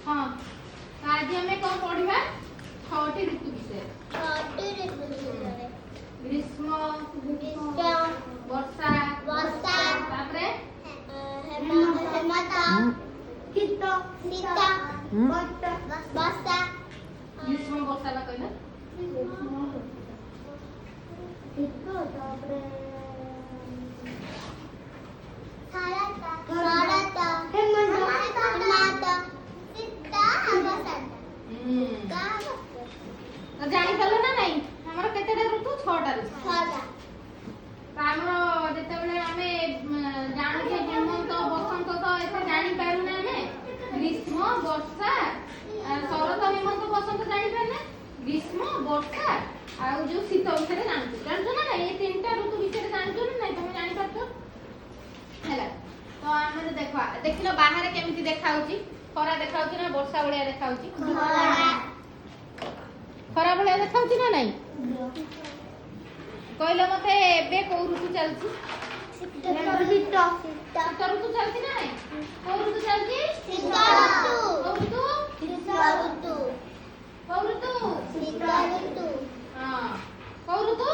हाँ तो आज हमें कौन पढ़िबा छटी ऋतु विषय ग्रीष्म वर्षा तापरे हेमंत शीत वर्षा ग्रीष्म वर्षा ला कहला तो जानी पालो ना नहीं हमर केतेटा ऋतु 6टा ऋतु तो हमर जेते बेले हमें जानु जे हेमंत बसंत तो एते जानी पारु ना हमें ग्रीष्म वर्षा शरत हेमंत बसंत जानी पारने ग्रीष्म वर्षा आ जो शीत विषय जानछु ना ये तीनटा ऋतु विषय जानछु ना नहीं तुम जानी पारतो हैला तो हमर देखिलो बाहर केमिति देखाउची खरा देखाउची ना वर्षा बळिया देखाउची खरा बळिया देखाउची ना नहीं कहलो मते एबे को ऋतु चलची शीत ऋतु चलची ना नहीं को ऋतु चलची शीत ऋतु को ऋतु हां को ऋतु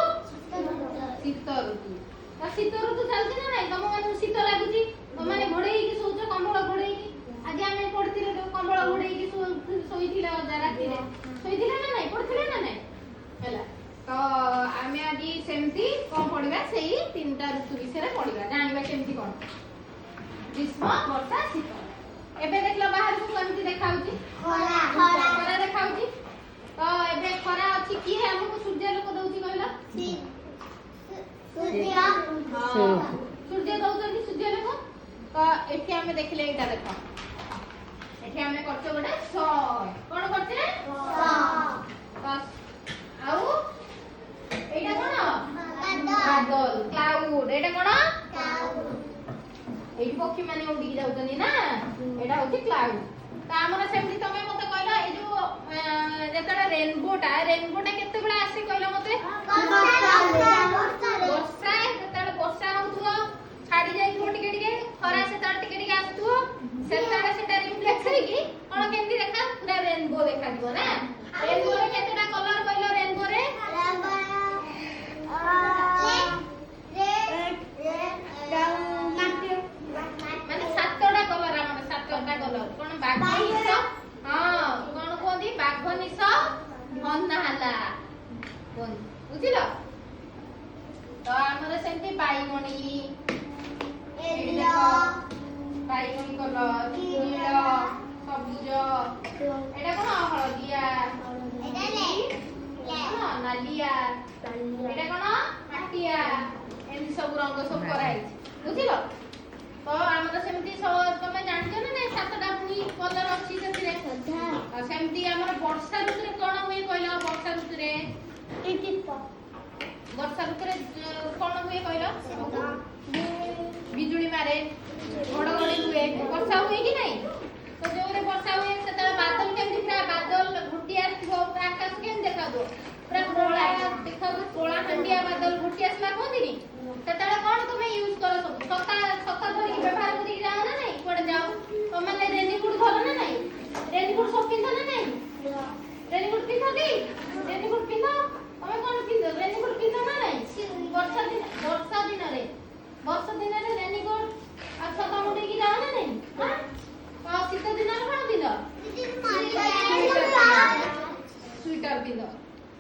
शीत ऋतु तो शीत ऋतु चलची ना नहीं तम माने शीत लागुची तम माने घोड़ेई की सोच कंबळ घोड़ेई आज आमे पडतिले कंबळ घोड़ेई की सोईथिला राती रे सोईथिला ना नहीं पडतिले ना नहीं हैला तो आमे आदि सेमती कोन पढिबा सेही तीनटा ऋतु विषय पढिबा जानिबा केमती कोन ग्रीष्म वर्षा शीत एबे देखला बाहर को केमती देखाउची खरा देखाउची तो एबे खरा अछि की हमको सूर्य लोक दउची कहला सूर्य दउचंती सूर्य लोक तो एठी हमें देखले एटा देखो एठी हमें करछो गोटे स कोन करछे बस आउ एटा कोन बादल क्लाउड एटा कोन एठी पक्षी माने उडी जाउतनी ना एटा होची क्लाउड ता हमर सेमती तमे मते कहला ए जो जेतडा रेनबोटा केते बेला आसे कहला मते वर्षा जेतडा वर्षा होतुवा छाडी जाइथो टिके टिके खरा से तार टिके टिके आसतुवा सेतडा सेटा रिफ्लेक्ट करिकी कोन केमती देखा पूरा रेनबो देखा दिबो ना रेनबो रे केतेडा कलर कहलो रेनबो रे माने सातटा कलर हमर सातटा कलर कोन बाघनिस हां कोन कोदी बाघनिस भन्नाला कोन बुझिलो तो हमर सेंती बाईगणी बाईगणी कलर नील सबुज एटा कोन हळदिया एटा नालिया एटा कोन माटिया एंदी सब रंग सब कराई बुझिलो तो हमर सेमती तमे जानछो ना नै सातटा पुनी कलर अछि सेतिरे सेमती हमर वर्षा ऋतु रे कोन होई कहलो वर्षा ऋतु रे वर्षा ऋतु रे कोन होई कहलो बिजुली मारे घड़घड़ी हुए वर्षा हुए कि नहीं तो जो रे वर्षा हुए सेता बादल केमती पूरा बादल घुटी आसो आकाश केम देखा दो पूरा कोला देखा दो कोला हंडिया बादल घुटी आसला कोदिनी सेता कोन तुमे यूज करो सब छता धरि व्यवहार करी जाओ ना नहीं कोड जाओ तो माने रेनीकोट धरो ना नहीं रेनीकोट सब पिंधो ना नहीं रेनीकोट पिंधो दी रेनीकोट पिंधो तमे कोन पिंधो रेनीकोट पिंधो ना नहीं वर्षा दिन रे रेनीकोट आ छता मुंडे की जाओ ना नहीं हां तो शीत दिन रे कोन पिंधो स्वेटर पिंधो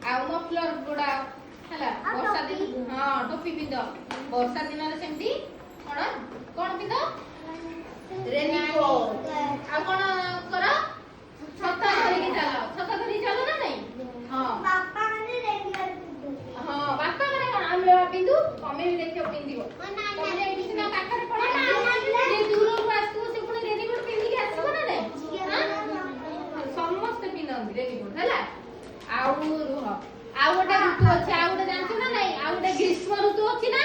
आ मफलर गोडा हला वर्षा दिन हां टोपी पिंधो वर्षा दिन रे सेमती कोन पिंधो रेनीकोट आ कोन करो छता धरि चलो ना नहीं हां बापा ने रेनकोट हां बापा माने कोन आमे पिंधु तमे भी देखियो पिंधिबो तमे एठी सिना पाखरे पडा जे दूर को आसु से पुनी रेनीकोट पिंधि के आसबो ना नहीं हां समस्त पिंधन रेनीकोट हला आउ रुह आउ गोटे ऋतु अछि आउ गोटे जानछु ना नहीं आउ गोटे ग्रीष्म ऋतु अछि ना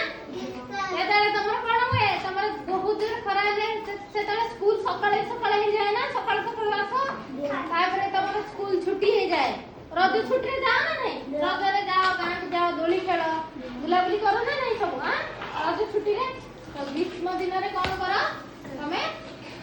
एदारे तमर कोन हुए तमर बहुत जोर खरा जाय सेताले स्कूल सकाळे सकाळे हे जाय ना सकाळ सकाळ आसो तापरे तमर स्कूल छुट्टी हे जाय रज छुट्टी रे जाओ ना नहीं रज रे जाओ गां जाओ दोली खेलो बुला बुली करो ना नहीं सब हां रज छुट्टी रे तो ग्रीष्म दिन रे कोन करो तमे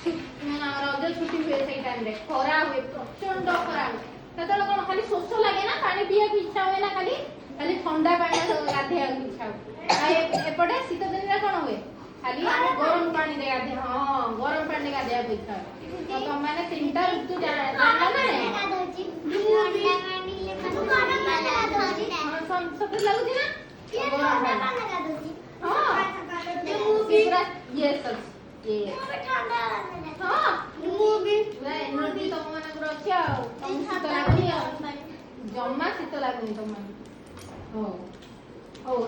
रज छुट्टी हुए सेटा ଟାଇମରେ ଖରା ହୁଏ ପ୍ରଚଣ୍ଡ ଖରା ହୁଏ ସେତେବେଳେ କଣ ଖାଲି ଶୋଷ ଲାଗେ ନା ପାଣି ପିଇବାକୁ ଇଚ୍ଛା ହୁଏ ନା ଖାଲି ଖାଲି ଥଣ୍ଡା ପାଣି ଗାଧେଇବାକୁ ଇଚ୍ଛା ହୁଏ ଆଉ ଏପଟେ ଶୀତ ଦିନରେ କଣ ହୁଏ ଖାଲି ଆମେ ଗରମ ପାଣିରେ ଗାଧେଇ ହଁ ଗରମ ପାଣିରେ ଗାଧେଇବାକୁ ଇଚ୍ଛା ହୁଏ ତ ତମମାନେ ତିନିଟା ଋତୁ ଜାଣିଲ ନା ନାଇଁ ସତରେ ଲାଗୁଛି ନା ଗରମ ପାଣି ହଁ ପୁରା yes ଅଛି ହଁ ପୁରା ଏନର୍ଜି ତମ ମାନଙ୍କର ଅଛି ଆଉ ତମକୁ ଶୀତ ଲାଗୁନି ଆଉ ଜମା ଶୀତ ଲାଗୁନି ତମମାନଙ୍କୁ ହଉ ହଉ